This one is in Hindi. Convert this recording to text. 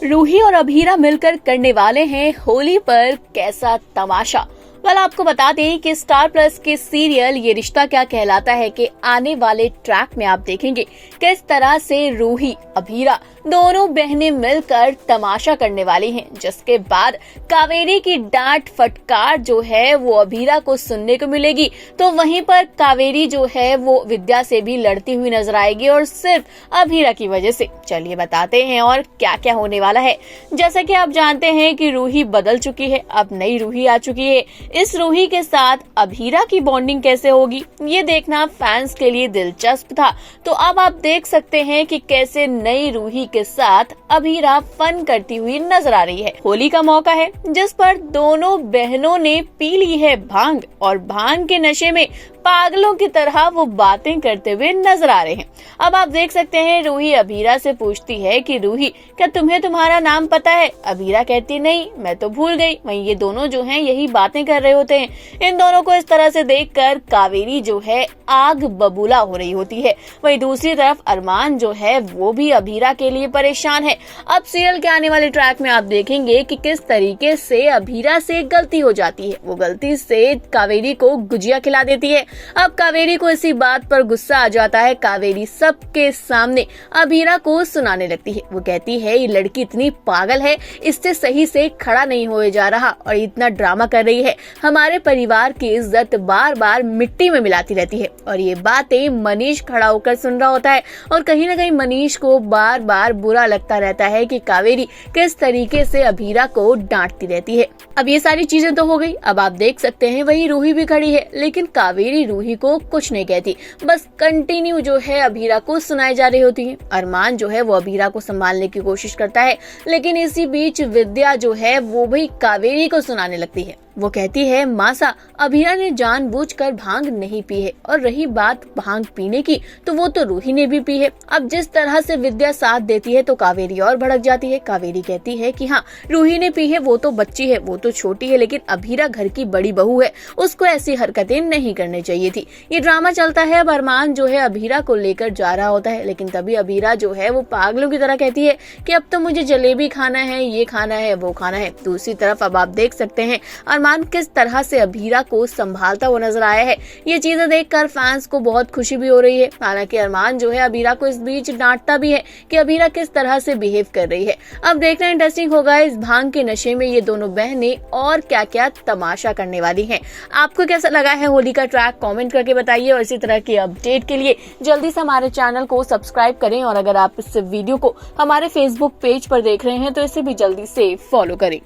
रूही और अभीरा मिलकर करने वाले हैं होली पर कैसा तमाशा। आपको बता दें कि स्टार प्लस के सीरियल ये रिश्ता क्या कहलाता है कि आने वाले ट्रैक में आप देखेंगे किस तरह से रूही अभीरा दोनों बहनें मिलकर तमाशा करने वाली हैं, जिसके बाद कावेरी की डांट फटकार जो है वो अभीरा को सुनने को मिलेगी। तो वहीं पर कावेरी जो है वो विद्या से भी लड़ती हुई नजर आएगी और सिर्फ अभीरा की वजह से। चलिए बताते हैं और क्या क्या होने वाला है। जैसा कि आप जानते हैं कि रूही बदल चुकी है, अब नई रूही आ चुकी है। इस रूही के साथ अभीरा की बॉन्डिंग कैसे होगी ये देखना फैंस के लिए दिलचस्प था। तो अब आप देख सकते हैं कि कैसे नई रूही के साथ अभीरा फन करती हुई नजर आ रही है। होली का मौका है जिस पर दोनों बहनों ने पी ली है भांग और भांग के नशे में पागलों की तरह वो बातें करते हुए नजर आ रहे हैं। अब आप देख सकते हैं रूही अभीरा से पूछती है कि रूही क्या तुम्हें तुम्हारा नाम पता है? अभीरा कहती नहीं, मैं तो भूल गई। वहीं ये दोनों जो हैं यही बातें कर रहे होते हैं। इन दोनों को इस तरह से देखकर कावेरी जो है आग बबूला हो रही होती है। वहीं दूसरी तरफ अरमान जो है वो भी अभीरा के लिए परेशान है। अब सीरियल के आने वाले ट्रैक में आप देखेंगे कि किस तरीके से अभीरा से गलती हो जाती है। वो गलती से कावेरी को गुजिया खिला देती है। अब कावेरी को इसी बात पर गुस्सा आ जाता है। कावेरी सबके सामने अभीरा को सुनाने लगती है। वो कहती है ये लड़की इतनी पागल है, इससे सही से खड़ा नहीं होए जा रहा और इतना ड्रामा कर रही है। हमारे परिवार की इज्जत बार बार मिट्टी में मिलाती रहती है। और ये बातें मनीष खड़ा होकर सुन रहा होता है और कहीं न कहीं मनीष को बार बार बुरा लगता रहता है कि कावेरी किस तरीके से अभीरा को डांटती रहती है। अब ये सारी चीजें तो हो गई। अब आप देख सकते हैं वही रूही भी खड़ी है, लेकिन कावेरी रूही को कुछ नहीं कहती, बस कंटिन्यू जो है अभीरा को सुनाई जा रही होती है। अरमान जो है वो अभीरा को संभालने की कोशिश करता है, लेकिन इसी बीच विद्या जो है वो भी कावेरी को सुनाने लगती है। वो कहती है मासा अभीरा ने जानबूझकर भांग नहीं पी है और रही बात भांग पीने की तो वो तो रूही ने भी पी है। अब जिस तरह से विद्या साथ देती है तो कावेरी और भड़क जाती है। कावेरी कहती है कि हाँ रूही ने पी है, वो तो बच्ची है, वो तो छोटी है, लेकिन अभीरा घर की बड़ी बहू है, उसको ऐसी हरकतें नहीं करनी चाहिए थी। ये ड्रामा चलता है। अब अरमान जो है अभीरा को लेकर जा रहा होता है, लेकिन तभी अभीरा जो है वो पागलों की तरह कहती है कि अब तो मुझे जलेबी खाना है, ये खाना है, वो खाना है। दूसरी तरफ अब आप देख सकते हैं अरमान किस तरह से अभीरा को संभालता हुआ नजर आया है। ये चीजें देखकर फैंस को बहुत खुशी भी हो रही है। हालांकि अरमान जो है अभीरा को इस बीच डांटता भी है कि अभीरा किस तरह से बिहेव कर रही है। अब देखना इंटरेस्टिंग होगा इस भांग के नशे में ये दोनों बहनें और क्या क्या तमाशा करने वाली हैं। आपको कैसा लगा है होली का ट्रैक कमेंट करके बताइए और इसी तरह के अपडेट के लिए जल्दी से हमारे चैनल को सब्सक्राइब करें और अगर आप इस वीडियो को हमारे फेसबुक पेज पर देख रहे हैं तो इसे भी जल्दी से फॉलो करें।